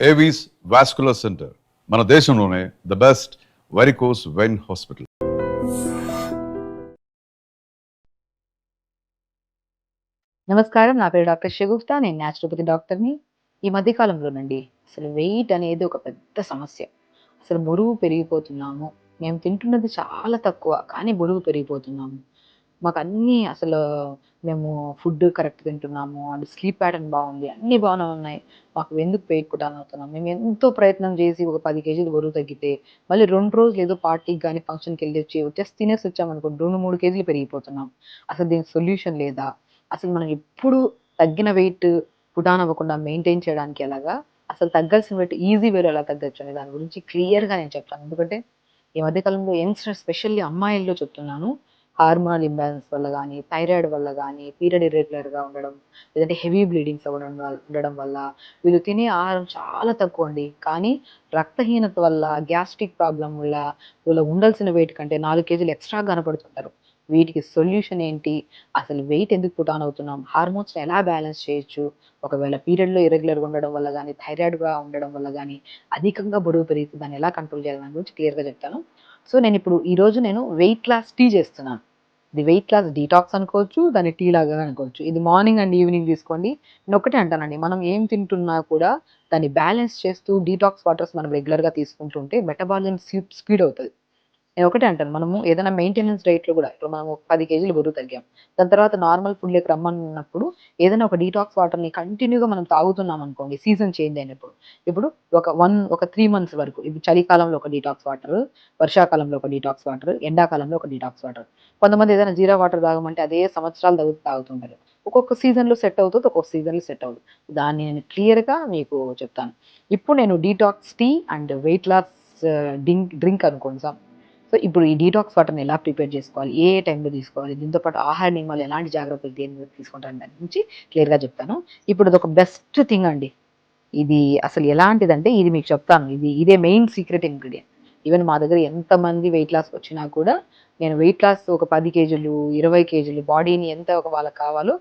Avis vascular centre మన దేశంలోనే the best varicose vein hospital. నమస్కారం, నా పేరు డాక్టర్ షగుప్తా. నేను న్యాచురోపతి డాక్టర్ని. ఈ మధ్య కాలంలోనండి అసలు వెయిట్ అనేది ఒక పెద్ద సమస్య. అసలు బరువు పెరిగిపోతున్నాము. మేము తింటున్నది చాలా తక్కువ, కానీ బరువు పెరిగిపోతున్నాము. మాకు అన్నీ అసలు మేము ఫుడ్ కరెక్ట్ తింటున్నాము, అండ్ స్లీప్ ప్యాటర్న్ బాగుంది, అన్నీ బాగానే ఉన్నాయి. మాకు ఎందుకు వెయిట్ పుటాన్ అవుతున్నాం? మేము ఎంతో ప్రయత్నం చేసి ఒక 10 కేజీలు బరువు తగ్గితే మళ్ళీ 2 రోజులు ఏదో పార్టీకి కానీ ఫంక్షన్కి వెళ్ళి వచ్చి జస్ట్ తినేసి వచ్చామనుకోండి 2-3 కేజీలు పెరిగిపోతున్నాం. అసలు దీనికి సొల్యూషన్ లేదా? అసలు మనం ఎప్పుడు తగ్గిన వెయిట్ పుటాన్ అవ్వకుండా మెయింటైన్ చేయడానికి ఎలాగా, అసలు తగ్గాల్సిన వెయిట్ ఈజీ వేలో ఎలా తగ్గచ్చు అనే దాని గురించి క్లియర్గా నేను చెప్తాను. ఎందుకంటే ఈ మధ్యకాలంలో యంగ్స్టర్స్, స్పెషల్లీ అమ్మాయిల్లో చెప్తున్నాను, హార్మోనల్ ఇంబ్యాలెన్స్ వల్ల కానీ, థైరాయిడ్ వల్ల కానీ, పీరియడ్ ఇర్రెగ్యులర్గా ఉండడం, లేదంటే హెవీ బ్లీడింగ్స్ ఉండడం వల్ల వీళ్ళు తినే ఆహారం చాలా తక్కువ అండి. కానీ రక్తహీనత వల్ల, గ్యాస్ట్రిక్ ప్రాబ్లం వల్ల వీళ్ళు ఉండాల్సిన వెయిట్ కంటే 4 కేజీలు ఎక్స్ట్రా కనపడుతుంటారు. వీటికి సొల్యూషన్ ఏంటి? అసలు వెయిట్ ఎందుకు పుట్ ఆన్ అవుతున్నాం? హార్మోన్స్ని ఎలా బ్యాలెన్స్ చేయొచ్చు? ఒకవేళ పీరియడ్లో ఇర్రెగ్యులర్గా ఉండడం వల్ల కానీ, థైరాయిడ్గా ఉండడం వల్ల కానీ అధికంగా బరువు పెరిగితే దాన్ని ఎలా కంట్రోల్ చేయాలి దాని గురించి క్లియర్గా చెప్తాను. సో నేను ఇప్పుడు ఈరోజు వెయిట్ లాస్ టీ చేస్తున్నాను. ఇది వెయిట్ లాస్ డీటాక్స్ అనుకోవచ్చు, దాన్ని టీ లాగా అనుకోవచ్చు. ఇది మార్నింగ్ అండ్ ఈవినింగ్ తీసుకోండి. నేను ఒకటే అంటానండి, మనం ఏం తింటున్నా కూడా దాన్ని బ్యాలెన్స్ చేస్తూ డీటాక్స్ వాటర్స్ మనం రెగ్యులర్గా తీసుకుంటుంటే మెటబాలిజం స్పీడ్ అవుతుంది. నేను ఒకటే అంటాను, మనము ఏదైనా మెయింటెనెన్స్ డైట్‌లో కూడా ఇప్పుడు మనం ఒక 10 కేజీలు బరువు తగ్గాం. దాని తర్వాత నార్మల్ ఫుడ్‌లోకి రమ్మన్నప్పుడు ఏదైనా ఒక డీటాక్స్ వాటర్‌ని కంటిన్యూగా మనం తాగుతున్నాం అనుకోండి, సీజన్ చేంజ్ అయినప్పుడు. ఇప్పుడు ఒక 3 మంత్స్ వరకు, ఇప్పుడు చలికాలంలో ఒక డీటాక్స్ వాటర్, వర్షాకాలంలో ఒక డీటాక్స్ వాటర్, ఎండాకాలంలో ఒక డీటాక్స్ వాటర్. కొంతమంది ఏదైనా జీరా వాటర్ తాగమంటే అదే సంవత్సరాలు తాగుతుంటారు. ఒక్కొక్క సీజన్‌లో సెట్ అవుతుంది, ఒక్కొక్క సీజన్‌లో సెట్ అవ్వదు. దాన్ని నేను క్లియర్‌గా మీకు చెప్తాను. ఇప్పుడు నేను detox tea and weight loss drink అనుకోండి. సో ఇప్పుడు ఈ డీటాక్స్ వాటర్‌ని ఎలా ప్రిపేర్ చేసుకోవాలి? ఏ టైంలో తీసుకోవాలి? దీంతో పాటు ఆహార నియమాలు ఎలాంటి జాగ్రత్తలు దేని తీసుకుంటారని దాని గురించి క్లియర్‌గా చెప్తాను. ఇప్పుడు ఇదొక బెస్ట్ థింగ్ అండి. ఇది అసలు ఎలాంటిదంటే ఇది మీకు చెప్తాను. ఇదే మెయిన్ సీక్రెట్ ఇంగ్రీడియెంట్. ఈవెన్ మా దగ్గర ఎంతమంది వెయిట్ లాస్‌కి వచ్చినా కూడా నేను వెయిట్ లాస్ ఒక 10 కేజీలు, 20 కేజీలు బాడీని ఎంత వాళ్ళకి కావాలో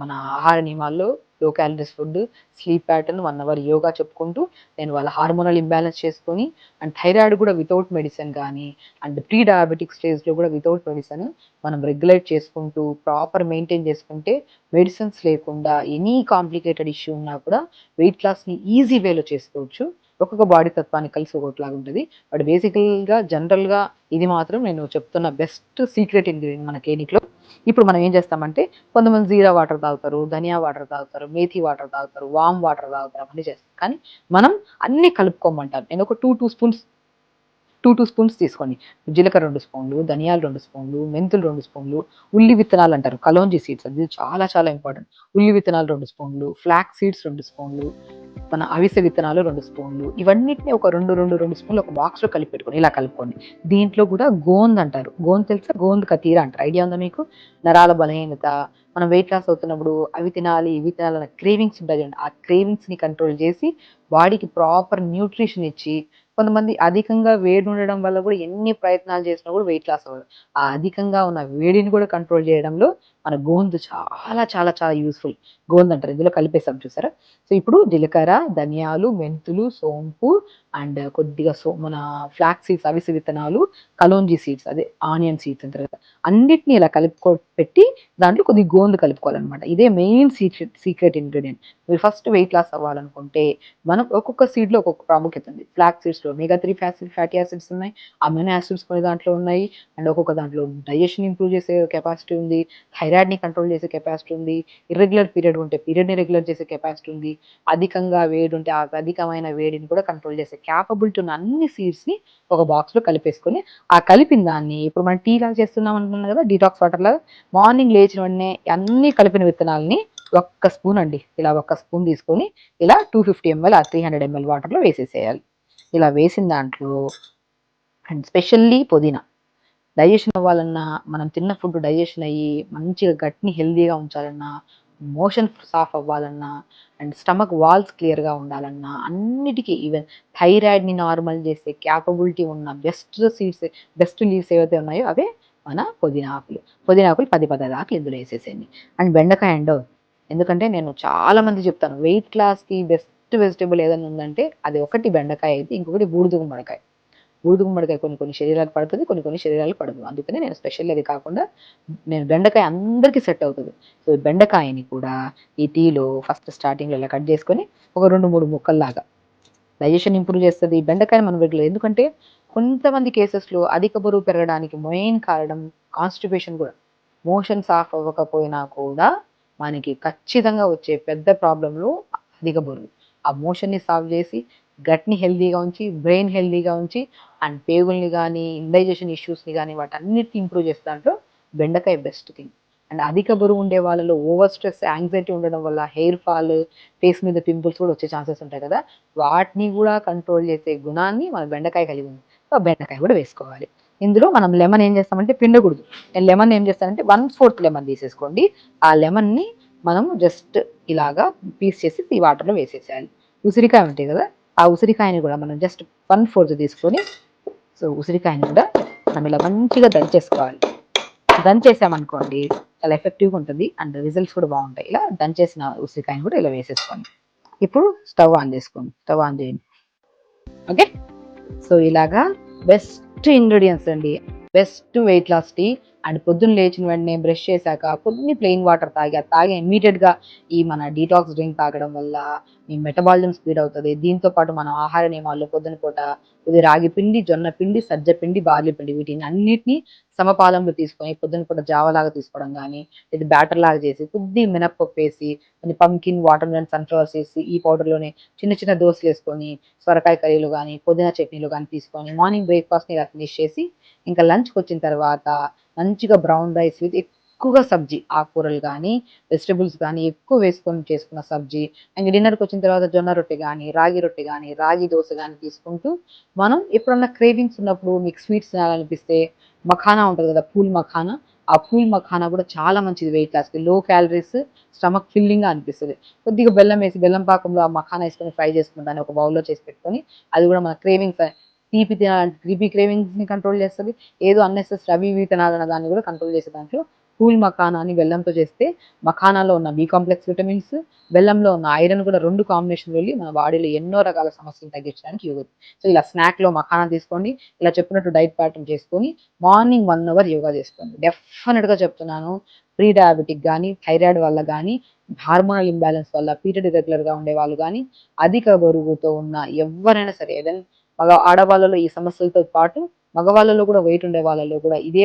మన ఆహార నియమాల్లో లో calories food, sleep pattern, 1 hour yoga చెప్పుకుంటూ నేను వాళ్ళ హార్మోనల్ ఇంబాలెన్స్ చేసుకొని, అండ్ థైరాయిడ్ కూడా వితౌట్ మెడిసిన్ కానీ, అండ్ ప్రీ డయాబెటిక్ స్టేజ్‌లో కూడా వితౌట్ మెడిసిన్ మనం రెగ్యులేట్ చేసుకుంటూ ప్రాపర్ మెయింటైన్ చేసుకుంటే మెడిసిన్స్ లేకుండా ఎనీ కాంప్లికేటెడ్ ఇష్యూ ఉన్నా కూడా వెయిట్ లాస్‌ని ఈజీ వేలో చేసుకోవచ్చు. ఒక్కొక్క బాడీ తత్వానికి కలిసి ఒక్కొక్కలాగా ఉంటుంది. బట్ బేసికల్‌గా జనరల్‌గా ఇది మాత్రం నేను చెప్తున్న బెస్ట్ సీక్రెట్ ఇంగ్రీడియెంట్ మన క్లినిక్‌లో. ఇప్పుడు మనం ఏం చేస్తామంటే కొంతమంది జీరా వాటర్ తాగుతారు, ధనియా వాటర్ తాగుతారు, మేథి వాటర్ తాగుతారు, వామ్ వాటర్ తాగుతారు, అవన్నీ చేస్తారు. కానీ మనం అన్నీ కలుపుకోమంటాను. నేను ఒక 2 స్పూన్స్ తీసుకోండి. జీలకర్ర 2 స్పూన్లు, ధనియాలు 2 స్పూన్లు, మెంతులు 2 స్పూన్లు, ఉల్లి విత్తనాలు అంటారు, కలోంజీ సీడ్స్, అది చాలా చాలా ఇంపార్టెంట్. ఉల్లి విత్తనాలు 2 స్పూన్లు, ఫ్లాక్స్ సీడ్స్ 2 స్పూన్లు, మన అవిసె విత్తనాలు 2 స్పూన్లు, ఇవన్నిటిని ఒక 2 స్పూన్లు ఒక బాక్స్లో కలిపి పెట్టుకోండి. ఇలా కలుపుకోండి. దీంట్లో కూడా గోంద్ అంటారు. గోంద్ తెలుసా? గోంద్ కతీరా అంటారు. ఐడియా ఉందా మీకు? నరాల బలహీనత, మనం వెయిట్ లాస్ అవుతున్నప్పుడు అవి తినాలి ఇవి తినాలి అన్న క్రేవింగ్స్ ఉంటుంది చూడండి. ఆ క్రేవింగ్స్ని కంట్రోల్ చేసి బాడీకి ప్రాపర్ న్యూట్రిషన్ ఇచ్చి, కొంతమంది అధికంగా వేడి ఉండడం వల్ల కూడా ఎన్ని ప్రయత్నాలు చేసినా కూడా వెయిట్ లాస్ అవ్వదు. ఆ అధికంగా ఉన్న వేడిని కూడా కంట్రోల్ చేయడంలో మన గోంద్ చాలా చాలా చాలా యూస్ఫుల్. గోంద్ అంటారు, ఇందులో కలిపేసాం చూసారా? సో ఇప్పుడు జీలకర్ర, ధనియాలు, మెంతులు, సోంపు, అండ్ కొద్దిగా మన ఫ్లాక్స్ సీడ్స్, అవిసె విత్తనాలు, కలోంజీ సీడ్స్, అదే ఆనియన్ సీడ్స్ అంటారు కదా, అన్నిటిని ఇలా పెట్టి దాంట్లో కొద్దిగా గోంద్ కలుపుకోవాలన్నమాట. ఇదే మెయిన్ సీక్రెట్ ఇంగ్రీడియంట్. మీరు ఫస్ట్ వెయిట్ లాస్ అవ్వాలనుకుంటే మనం ఒక్కొక్క సీడ్లో ఒక్కొక్క ప్రాముఖ్యత ఉంది. ఫ్లాక్స్ సీడ్స్లో omega-3 ఫ్యాటీ యాసిడ్స్ ఉన్నాయి, అమైనో యాసిడ్స్ కొన్ని దాంట్లో ఉన్నాయి, అండ్ ఒక్కొక్క దాంట్లో డైజెషన్ ఇంప్రూవ్ చేసే కెపాసిటీ ఉంది, థైరాయిడ్ని కంట్రోల్ చేసే కెపాసిటీ ఉంది, ఇర్రెగ్యులర్ పీరియడ్ ఉంటే పీరియడ్ని రెగ్యులర్ చేసే కెపాసిటీ ఉంది, అధికంగా వేడి ఉంటే ఆ అధికమైన వేడిని కూడా కంట్రోల్ చేసే క్యాపబిలిటీ ఉన్న అన్ని సీడ్స్ని ఒక బాక్స్లో కలిపేసుకొని, ఆ కలిపిన దాన్ని ఇప్పుడు మనం టీ లాగా చేస్తున్నాం అంటున్నాం కదా, డీటాక్స్ వాటర్ లాగా, మార్నింగ్ లేచిన వెంటనే అన్ని కలిపిన విత్తనాలని ఒక్క స్పూన్ అండి, ఇలా ఒక్క స్పూన్ తీసుకొని ఇలా 250 ml ఆ 300 ml వాటర్లో వేసేసేయాలి. ఇలా వేసిన దాంట్లో అండ్ స్పెషల్లీ పుదీనా, డైజెషన్ అవ్వాలన్నా, మనం తిన్న ఫుడ్ డైజెషన్ అయ్యి మంచిగా గట్ని హెల్దీగా ఉంచాలన్నా, మోషన్ సాఫ్ అవ్వాలన్నా, అండ్ స్టమక్ వాల్స్ క్లియర్గా ఉండాలన్నా, అన్నిటికీ ఈవెన్ థైరాయిడ్ని నార్మల్ చేసే క్యాపబిలిటీ ఉన్న బెస్ట్ లీవ్స్ ఏవైతే ఉన్నాయో అవే మన పుదీనా ఆకులు. 10-15 ఆకులు ఇందులో వేసేసేయండి. అండ్ బెండకాయ అండో, ఎందుకంటే నేను చాలామంది చెప్తాను వెయిట్ లాస్కి బెస్ట్ బెస్ట్ వెజిటేబుల్ ఏదైనా ఉందంటే అది ఒకటి బెండకాయ అయితే, ఇంకొకటి బూడిద గుమ్మడికాయ. బూడిద గుమ్మడికాయ కొన్ని శరీరాలకు పడుతుంది, కొన్ని శరీరాలకు పడదు. అందుకని నేను స్పెషల్ అది కాకుండా నేను బెండకాయ అందరికీ సెట్ అవుతుంది. సో బెండకాయని కూడా ఈ టీలో ఫస్ట్ స్టార్టింగ్లో ఇలా కట్ చేసుకొని ఒక 2-3 ముక్కల్లాగా డైజెషన్ ఇంప్రూవ్ చేస్తుంది. బెండకాయని మనం రెగ్యులర్, ఎందుకంటే కొంతమంది కేసెస్లో అధిక బరువు పెరగడానికి మెయిన్ కారణం కాన్స్టిపేషన్ కూడా. మోషన్స్ ఆఫ్ అవ్వకపోయినా కూడా మనకి ఖచ్చితంగా వచ్చే పెద్ద ప్రాబ్లంలో అధిక బరువు. ఆ మోషన్ని సాల్వ్ చేసి గట్ని హెల్తీగా ఉంచి, బ్రెయిన్ హెల్తీగా ఉంచి, అండ్ పేగుల్ని కానీ, ఇండైజెషన్ ఇష్యూస్ని కానీ వాటన్నిటిని ఇంప్రూవ్ చేసే దాంట్లో బెండకాయ బెస్ట్ థింగ్. అండ్ అధిక బరువు ఉండే వాళ్ళలో ఓవర్ స్ట్రెస్, యాంగ్జైటీ ఉండడం వల్ల హెయిర్ ఫాల్, ఫేస్ మీద పింపుల్స్ కూడా వచ్చే ఛాన్సెస్ ఉంటాయి కదా, వాటిని కూడా కంట్రోల్ చేసే గుణాన్ని మన బెండకాయ కలిగి ఉంది. సో బెండకాయ కూడా వేసుకోవాలి. ఇందులో మనం లెమన్ ఏం చేస్తామంటే పిండకూడదు. నేను లెమన్ ఏం చేస్తానంటే 1/4 లెమన్ తీసేసుకోండి. ఆ లెమన్ని మనం జస్ట్ ఇలాగా పీస్ చేసి ఈ వాటర్లో వేసేసేయాలి. ఉసిరికాయ ఉంటాయి కదా, ఆ ఉసిరికాయని కూడా మనం జస్ట్ 1/4 తీసుకొని, సో ఉసిరికాయని కూడా మనం ఇలా మంచిగా దంచేసుకోవాలి. దంచేసామనుకోండి చాలా ఎఫెక్టివ్గా ఉంటుంది అండ్ రిజల్ట్స్ కూడా బాగుంటాయి. ఇలా దంచేసిన ఉసిరికాయని కూడా ఇలా వేసేసుకోండి. ఇప్పుడు స్టవ్ ఆన్ చేసుకోండి. స్టవ్ ఆన్ చేయండి. ఓకే, సో ఇలాగా బెస్ట్ ఇంగ్రీడియంట్స్ అండి, best weight loss tea. And పొద్దున్న లేచిన వెంటనే బ్రష్ చేశాక కొన్ని ప్లెయిన్ వాటర్ తాగి ఇమీడియట్గా ఈ మన డీటాక్స్ డ్రింక్ తాగడం వల్ల మీ మెటబాలిజం స్పీడ్ అవుతుంది. దీంతో పాటు మనం ఆహార నియమాల్లో పొద్దున పూట ఇది రాగి పిండి, జొన్న పిండి, సజ్జ పిండి, బార్లీ పిండి, వీటిని అన్నిటినీ సమపాలంలో తీసుకొని పొద్దున పూట జావలాగా తీసుకోవడం కానీ, ఇది బ్యాటర్ లాగా చేసి కొద్ది మినప్పప్పు వేసి, కొన్ని పంకిన్, వాటర్ మిలన్, సన్ఫ్లవర్స్ వేసి ఈ పౌడర్లోనే చిన్న చిన్న దోశలు వేసుకొని, సొరకాయ కర్రీలు కానీ, పుదీనా చట్నీలు కానీ తీసుకొని మార్నింగ్ బ్రేక్ఫాస్ట్ని ఇలా ఫినిష్ చేసి, ఇంకా లంచ్కి వచ్చిన తర్వాత మంచిగా బ్రౌన్ రైస్ విత్ ఎక్కువగా సబ్జీ, ఆకుకూరలు కానీ, వెజిటబుల్స్ కానీ ఎక్కువ వేసుకొని చేసుకున్న సబ్జీ, ఇంకా డిన్నర్కి వచ్చిన తర్వాత జొన్న రొట్టె కానీ, రాగి రొట్టె కానీ, రాగి దోశ కానీ తీసుకుంటూ, మనం ఎప్పుడన్నా క్రేవింగ్స్ ఉన్నప్పుడు మీకు స్వీట్స్ తినాలనిపిస్తే మఖానా ఉంటుంది కదా, పూల్ మఖానా, ఆ పూల్ మఖానా కూడా చాలా మంచిది వెయిట్ లాస్కి. లో క్యాలరీస్, స్టమక్ ఫిల్లింగ్గా అనిపిస్తుంది. కొద్దిగా బెల్లం వేసి బెల్లం పాకంలో ఆ మఖానా వేసుకొని ఫ్రై చేసుకుని దాన్ని ఒక బౌల్లో చేసి పెట్టుకొని, అది కూడా మన క్రేవింగ్స్, తీపి తినాలంటే తీపి క్రేవింగ్స్ని కంట్రోల్ చేస్తుంది. ఏదో అన్నెసెసరీ అవి ఇవి తినాలన్న దాన్ని కూడా కంట్రోల్ చేసే దాంట్లో పూల్ మఖానాని బెల్లంతో చేస్తే మఖానాలో ఉన్న బి కాంప్లెక్స్ విటమిన్స్, బెల్లంలో ఉన్న ఐరన్ కూడా 2 కాంబినేషన్ వెళ్ళి మన బాడీలో ఎన్నో రకాల సమస్యలు తగ్గించడానికి యోగా. సో ఇలా స్నాక్లో మఖానా తీసుకోండి. ఇలా చెప్పినట్టు డైట్ ప్యాటర్న్ చేసుకొని మార్నింగ్ 1 అవర్ యోగా చేసుకోండి. డెఫినెట్గా చెప్తున్నాను, ప్రీ డయాబెటిక్ కానీ, థైరాయిడ్ వల్ల కానీ, హార్మోనల్ ఇంబ్యాలెన్స్ వల్ల పీరియడ్ ఇర్రెగ్యులర్గా ఉండే వాళ్ళు కానీ, అధిక బరువుతో ఉన్న ఎవరైనా సరే, ఏదైనా ఆడవాళ్ళలో ఈ సమస్యలతో పాటు మగవాళ్ళలో కూడా వెయిట్ ఉండే వాళ్ళలో కూడా ఇదే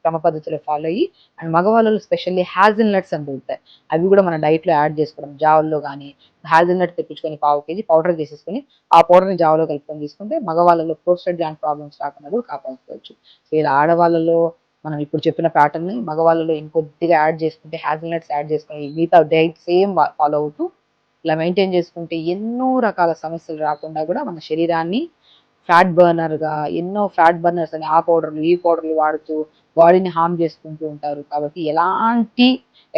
క్రమ పద్ధతిలో ఫాలో అయ్యి, అండ్ మగవాళ్ళలో స్పెషల్లీ హ్యాజిల్ నట్స్ అని దొరుకుతాయి, అవి కూడా మన డైట్లో యాడ్ చేసుకోవడం. జావల్లో కానీ హ్యాజిల్ నట్ తెప్పించుకొని 1/4 kg పౌడర్ చేసేసుకొని ఆ పౌడర్ని జావలో కలుపుకొని తీసుకుంటే మగవాళ్ళలో ప్రోస్టేట్ గ్లాండ్ ప్రాబ్లమ్స్ రాకుండా కూడా కాపాడుకోవచ్చు. సో ఇలా ఆడవాళ్ళలో మనం ఇప్పుడు చెప్పిన ప్యాటర్న్ మగవాళ్ళలో ఇంకొద్దిగా యాడ్ చేసుకుంటే, హ్యాజిల్ నట్స్ యాడ్ చేసుకొని మిగతా డైట్ సేమ్ ఫాలో అవుతూ ఇలా మెయింటైన్ చేసుకుంటే ఎన్నో రకాల సమస్యలు రాకుండా కూడా మన శరీరాన్ని ఫ్యాట్ బర్నర్గా, ఎన్నో ఫ్యాట్ బర్నర్స్ అని ఆ పౌడర్లు ఈ పౌడర్లు వాడుతూ బాడీని హార్మ్ చేసుకుంటూ ఉంటారు. కాబట్టి ఎలాంటి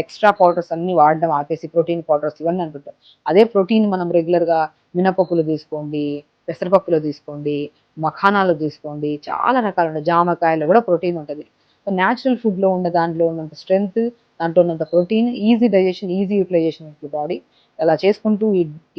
ఎక్స్ట్రా పౌడర్స్ అన్ని వాడడం ఆపేసి ప్రోటీన్ పౌడర్స్ ఇవన్నీ అనుకుంటారు. అదే ప్రోటీన్ మనం రెగ్యులర్గా మినపప్పులు తీసుకోండి, పెసరపప్పులో తీసుకోండి, మఖానాలో తీసుకోండి, చాలా రకాలు ఉన్నాయి. జామకాయలో కూడా ప్రోటీన్ ఉంటుంది. న్యాచురల్ ఫుడ్లో ఉన్న దాంట్లో ఉన్నంత స్ట్రెంగ్త్, దాంట్లో ఉన్నంత protein, easy digestion, easy utilisation ఉంటుంది బాడీ. అలా చేసుకుంటూ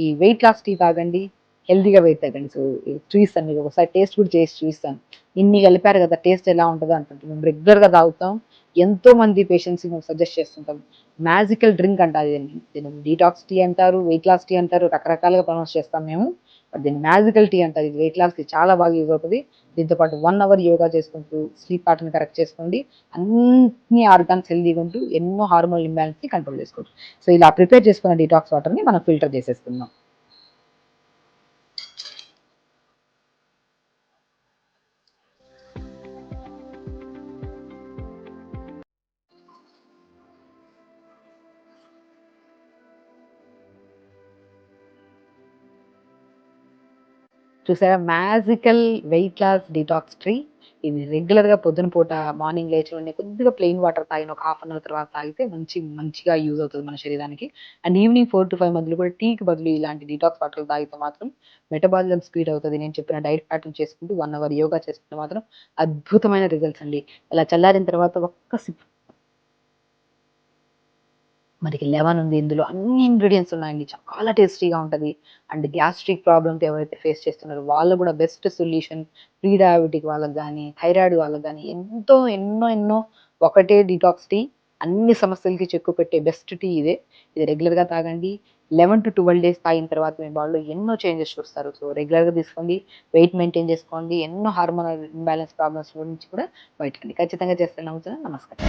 ఈ వెయిట్ లాస్ టీ తాగండి, హెల్తీగా వెయిట్ తగ్గండి. సో చూపిస్తాను మీకు ఒకసారి, టేస్ట్ కూడా చేసి చూపిస్తాను. ఇన్ని కలిపారు కదా, టేస్ట్ ఎలా ఉంటుందో అంటుంటే మేము రెగ్యులర్గా తాగుతాం. ఎంతో మంది పేషెంట్స్కి మేము సజెస్ట్ చేస్తుంటాం. మ్యాజికల్ డ్రింక్ అంటారు దీన్ని డీటాక్స్ టీ అంటారు, వెయిట్ లాస్ టీ అంటారు, రకరకాలుగా ప్రొనౌన్స్ చేస్తాం మేము. బట్ దీన్ని మ్యాజికల్ టీ అంటారు. ఇది వెయిట్ లాస్కి చాలా బాగా యూజ్ అవుతుంది. దీంతో పాటు 1 అవర్ యోగా చేసుకుంటూ స్లీప్ ప్యాటర్న్ కరెక్ట్ చేసుకోండి, అన్ని ఆర్గాన్స్ హెల్తీగా ఉంటూ ఎన్నో హార్మోనల్ ఇంబ్యాలెన్స్ని కంట్రోల్ చేసుకోవచ్చు. సో ఇలా ప్రిపేర్ చేసుకున్న డీటాక్స్ వాటర్ని మనం ఫిల్టర్ చేసేసుకుందాం. చూసారా, magical weight loss detox tea. ఇది రెగ్యులర్గా పొద్దున పూట మార్నింగ్ లేచిన వెంటనే కొద్దిగా ప్లెయిన్ వాటర్ తాగిన ఒక హాఫ్ అన్ అవర్ తర్వాత తాగితే మంచిగా యూజ్ అవుతుంది మన శరీరానికి. అండ్ ఈవినింగ్ 4 to 5 మధ్యలో కూడా టీకి బదులు ఇలాంటి డీటాక్స్ వాటర్ తాగితే మాత్రం మెటబాలిజం స్పీడ్ అవుతుంది. నేను చెప్పిన డైట్ ప్యాటర్న్ చేసుకుంటూ 1 అవర్ యోగా చేసుకుంటే మాత్రం అద్భుతమైన రిజల్ట్స్ అండి. ఇలా చల్లారిన తర్వాత ఒక్క సిప్ మనకి లెమన్ ఉంది, ఇందులో అన్ని ఇంగ్రీడియంట్స్ ఉన్నాయండి, చాలా టేస్టీగా ఉంటుంది. అండ్ గ్యాస్ట్రిక్ ప్రాబ్లమ్స్ ఎవరైతే ఫేస్ చేస్తున్నారో వాళ్ళు కూడా బెస్ట్ సొల్యూషన్. ప్రీ డయాబెటిక్ వాళ్ళకి కానీ, థైరాయిడ్ వాళ్ళకి కానీ ఎంతో ఎన్నో ఎన్నో ఒకటే డిటాక్స్ టీ, అన్ని సమస్యలకి చెక్కు పెట్టే బెస్ట్ టీ ఇదే. ఇది రెగ్యులర్గా తాగండి. 11 to 12 డేస్ తాగిన తర్వాత మీ బాడీలో ఎన్నో చేంజెస్ చూస్తారు. సో రెగ్యులర్గా తీసుకోండి, వెయిట్ మెయింటైన్ చేసుకోండి, ఎన్నో హార్మోనల్ ఇంబ్యాలెన్స్ ప్రాబ్లమ్స్ నుంచి కూడా బయటకండి. ఖచ్చితంగా చేస్తాను. నమస్కారం.